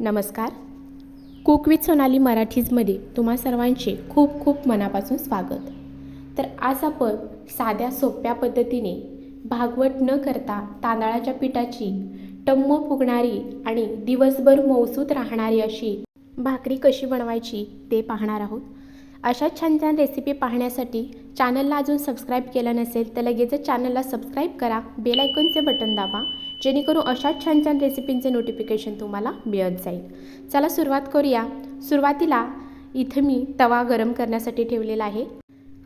नमस्कार. Cook with Sonali मराठीजमध्ये तुम्हा सर्वांचे खूप खूप मनापासून स्वागत. तर आज आपण साध्या सोप्या पद्धतीने भागवत न करता तांदळाच्या पिठाची टम्म फुगणारी आणि दिवसभर मौसूत राहणारी अशी भाकरी कशी बनवायची ते पाहणार आहोत. अशा छान छान रेसिपी पाहण्यासाठी चॅनलला अजून सबस्क्राईब केलं नसेल तर लगेचच चॅनलला सबस्क्राईब करा, बेल आयकॉनचे बटन दाबा, जेणेकरून अशा छान छान रेसिपींचे नोटिफिकेशन तुम्हाला मिळत जाईल. चला सुरुवात करूया. सुरुवातीला इथं मी तवा गरम करण्यासाठी ठेवलेला आहे.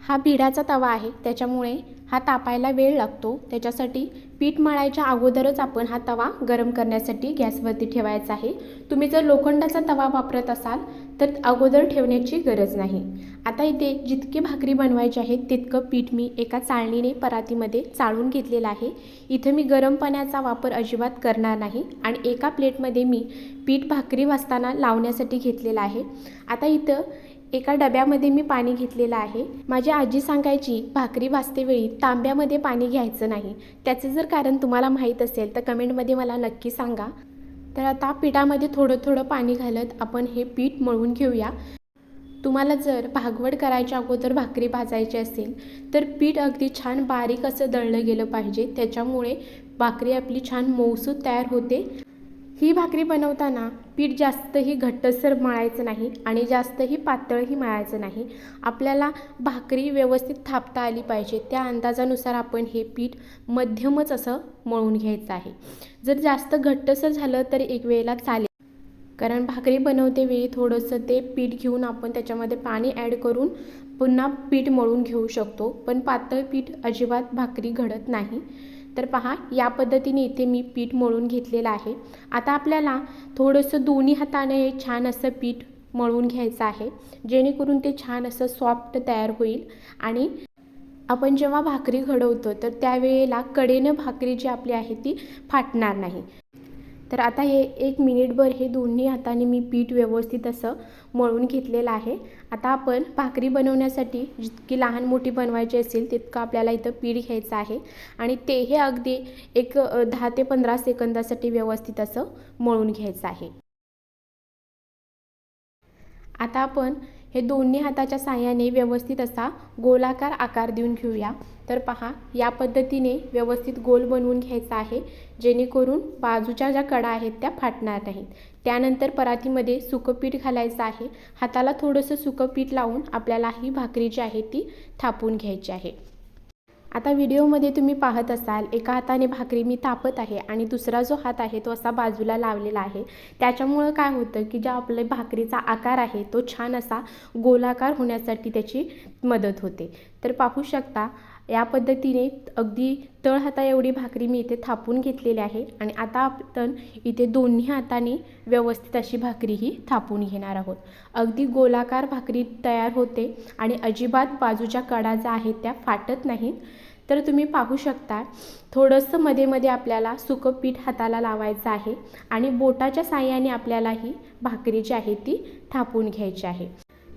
हा भिडाचा तवा आहे, त्याच्यामुळे हा तापायला वेळ लागतो. त्याच्यासाठी पीठ मळायच्या अगोदरच आपण हा तवा गरम करण्यासाठी गॅसवरती ठेवायचा आहे. तुम्ही जर लोखंडाचा तवा वापरत असाल तर अगोदर ठेवण्याची गरज नाही. आता इथे जितकी भाकरी बनवायची आहे तितकं पीठ मी एका चाळणीने परातीमध्ये चाळून घेतलेलं आहे. इथं मी गरम पाण्याचा वापर अजिबात करणार नाही आणि एका प्लेटमध्ये मी पीठ भाकरी भाजताना लावण्यासाठी घेतलेलं आहे. आता इथं एका डब्यामध्ये मी पाणी घेतलेलं आहे. माझी आजी सांगायची भाकरी भाजतेवेळी तांब्यामध्ये पाणी घ्यायचं नाही. त्याचं जर कारण तुम्हाला माहीत असेल तर कमेंटमध्ये मला नक्की सांगा. तर आता पिठामध्ये थोडं थोडं पाणी घालत आपण हे पीठ मळून घेऊया. तुम्हाला जर भागवड करायच्या अगोदर भाकरी भाजायची असेल तर पीठ अगदी छान बारीक असं दळलं गेलं पाहिजे. त्याच्यामुळे भाकरी आपली छान मऊसूत तयार होते. ही भाकरी बनवताना पीठ जास्तही घट्टसर मळायचं नाही आणि जास्तही पातळही मळायचं नाही. आपल्याला भाकरी व्यवस्थित थापता आली पाहिजे, त्या अंदाजानुसार आपण हे पीठ मध्यमच असं मळून घ्यायचं आहे. जर जास्त घट्टसर झालं तर एक वेळेला चालेल, कारण भाकरी बनवते वेळी थोडंसं ते पीठ घेऊन आपण त्याच्यामध्ये पाणी ॲड करून पुन्हा पीठ मळून घेऊ शकतो, पण पातळ पीठ अजिबात भाकरी घडत नाही. तर पहा, या पद्धतीने इथे मी पीठ मळून घेतलेलं आहे. आता आपल्याला थोडंसं दोन्ही हाताने हे छान असं पीठ मळून घ्यायचं आहे, जेणेकरून ते छान असं सॉफ्ट तयार होईल आणि आपण जेव्हा भाकरी घडवतो तर त्यावेळेला कडेनं भाकरी जी आपली आहे ती फाटणार नाही. तर आता हे 1 मिनिटभर हे दोन्ही हाताने मी पीठ व्यवस्थित असं मळून घेतलेलं आहे. आता आपण भाकरी बनवण्यासाठी जितकी लहान मोठी बनवायची असेल तितकं आपल्याला इथं पीठ घ्यायचं आहे आणि ते हे अगदी एक 10 ते 15 सेकंदासाठी व्यवस्थित असं मळून घ्यायचं आहे. आता आपण हे दोन्ही हाताच्या साहाय्याने व्यवस्थित असा गोलाकार आकार देऊन घेऊया. तर पहा, या पद्धतीने व्यवस्थित गोल बनवून घ्यायचा आहे, जेणेकरून बाजूच्या ज्या कडा आहेत त्या फाटणार नाहीत. त्यानंतर परातीमध्ये सुकं पीठ घालायचं आहे. हाताला थोडंसं सुकं पीठ लावून आपल्याला ही भाकरी जी आहे ती थापून घ्यायची आहे. आता व्हिडिओमध्ये तुम्ही पाहत असाल एका हाताने भाकरी मी थापत आहे आणि दुसरा जो हात आहे तो असा बाजूला लावलेला आहे. त्याच्यामुळं काय होतं की ज्या आपल्या भाकरीचा आकार आहे तो छान असा गोलाकार होण्यासाठी त्याची मदत होते. तर पाहू शकता, या पद्धतीने अगदी तळ हाता एवढी भाकरी मी इथे थापून घेतलेली आहे आणि आता आपण इथे दोन्ही हाताने व्यवस्थित अशी भाकरी ही थापून घेणार आहोत. अगदी गोलाकार भाकरी तयार होते आणि अजिबात बाजूच्या कडा ज्या आहेत त्या फाटत नाहीत. तर तुम्ही पाहू शकता, थोडंसं मध्ये मध्ये आपल्याला सुकं पीठ हाताला लावायचं आहे आणि बोटाच्या साहाय्याने आपल्याला ही भाकरी जी आहे ती थापून घ्यायची आहे.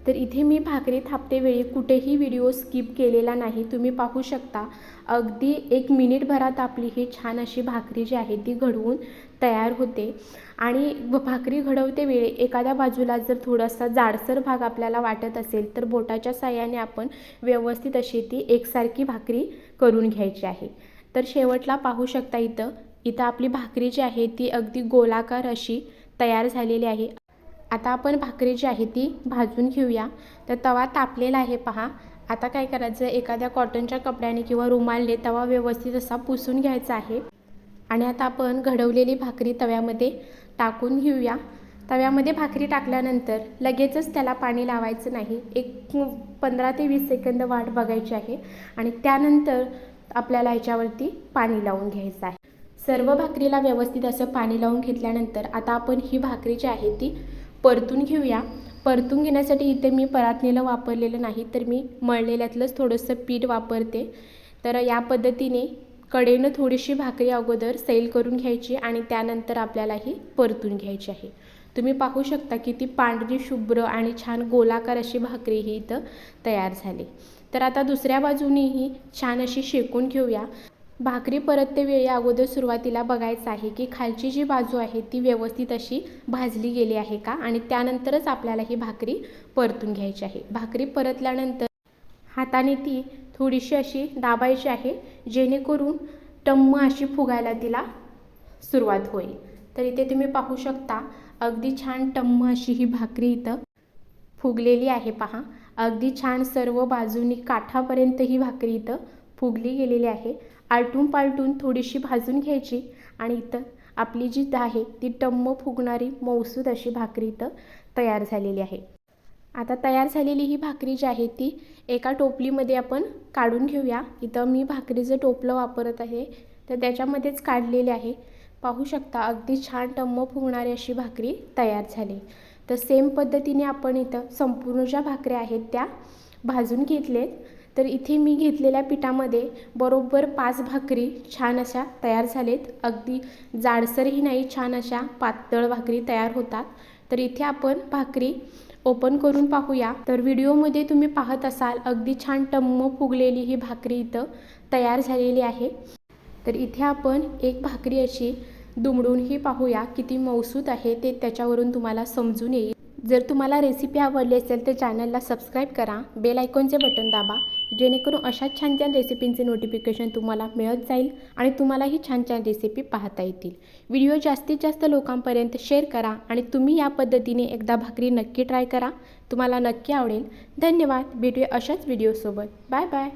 तर इथे मी भाकरी थापतेवेळी कुठेही व्हिडिओ स्किप केलेला नाही. तुम्ही पाहू शकता, अगदी 1 मिनिटभरात आपली ही छान अशी भाकरी जी आहे ती घडवून तयार होते. आणि भाकरी घडवते वेळी एखाद्या बाजूला जर थोडासा जाडसर भाग आपल्याला वाटत असेल तर बोटाच्या साहाय्याने आपण व्यवस्थित अशी ती एकसारखी भाकरी करून घ्यायची आहे. तर शेवटला पाहू शकता, इथं आपली भाकरी जी आहे ती अगदी गोलाकार अशी तयार झालेली आहे. आता आपण भाकरी जी आहे ती भाजून घेऊया. तर तवा तापलेला आहे पहा. आता काय करायचं, एखाद्या कॉटनच्या कपड्याने किंवा रुमालने तवा व्यवस्थित असा पुसून घ्यायचा आहे आणि आता आपण घडवलेली भाकरी तव्यामध्ये टाकून घेऊया. तव्यामध्ये भाकरी टाकल्यानंतर लगेचच त्याला पाणी लावायचं नाही. एक 15 ते 20 सेकंद वाट बघायची आहे आणि त्यानंतर आपल्याला ह्याच्यावरती पाणी लावून घ्यायचं आहे. सर्व भाकरीला व्यवस्थित असं पाणी लावून घेतल्यानंतर आता आपण ही भाकरी जी आहे ती परतून घेऊया. परतून घेण्यासाठी इथे मी परातणीला वापरलेलं नाही, तर मी मळलेल्यातलंच थोडंसं पीठ वापरते. तर या पद्धतीने कडेनं थोडीशी भाकरी अगोदर सैल करून घ्यायची आणि त्यानंतर आपल्याला ही परतून घ्यायची आहे. तुम्ही पाहू शकता की ती पांढरी शुभ्र आणि छान गोलाकार अशी भाकरी ही इथं तयार झाली. तर आता दुसऱ्या बाजूनेही छान अशी शेकून घेऊया. भाकरी परतते वेळी अगोदर सुरुवातीला बघायचं आहे की खालची जी बाजू आहे ती व्यवस्थित अशी भाजली गेली आहे का, आणि त्यानंतरच आपल्याला ही भाकरी परतून घ्यायची आहे. भाकरी परतल्यानंतर हाताने ती थोडीशी अशी दाबायची आहे, जेणेकरून टम्म अशी फुगायला तिला सुरुवात होईल. तर इथे तुम्ही पाहू शकता अगदी छान टम्म अशी ही भाकरी इथं फुगलेली आहे. पहा, अगदी छान सर्व बाजूनी काठापर्यंत ही भाकरी इथं फुगली गेलेली आहे. आलटून पालटून थोडीशी भाजून घ्यायची आणि इथं आपली जी आहे ती टम्म फुगणारी मऊसूद अशी भाकरी इथं तयार झालेली आहे. आता तयार झालेली ही भाकरी जी आहे ती एका टोपलीमध्ये आपण काढून घेऊया. इथं मी भाकरीचं टोपलं वापरत आहे, तर त्याच्यामध्येच काढलेले आहे. पाहू शकता अगदी छान टम्म फुगणारी अशी भाकरी तयार झाली. तर सेम पद्धतीने आपण इथं संपूर्ण ज्या भाकऱ्या आहेत त्या भाजून घेतलेत. तर इथे मी घेतलेल्या पिठामध्ये बरोबर 5 भाकरी छान अशा तयार झालेत. अगदी जाडसरही नाही, छान अशा पातळ भाकरी तयार होतात. तर इथे आपण भाकरी ओपन करून पाहूया. तर व्हिडिओमध्ये तुम्ही पाहत असाल अगदी छान टम्म फुगलेली ही भाकरी इथं तयार झालेली आहे. तर इथे आपण एक भाकरी अशी दुमडूनही पाहूया किती मऊसूत आहे ते त्याच्यावरून तुम्हाला समजून येईल. जर तुम्हाला रेसिपी आवडली असेल तर चॅनलला सबस्क्राईब करा, बेल आयकॉनचे बटन दाबा, जेणेकरून अशाच छान छान रेसिपींचे नोटिफिकेशन तुम्हाला मिळत जाईल आणि तुम्हालाही छान छान रेसिपी पाहता येतील. व्हिडिओ जास्तीत जास्त लोकांपर्यंत शेअर करा आणि तुम्ही या पद्धतीने एकदा भाकरी नक्की ट्राय करा, तुम्हाला नक्की आवडेल. धन्यवाद. भेटूया अशाच व्हिडिओसोबत. Bye bye.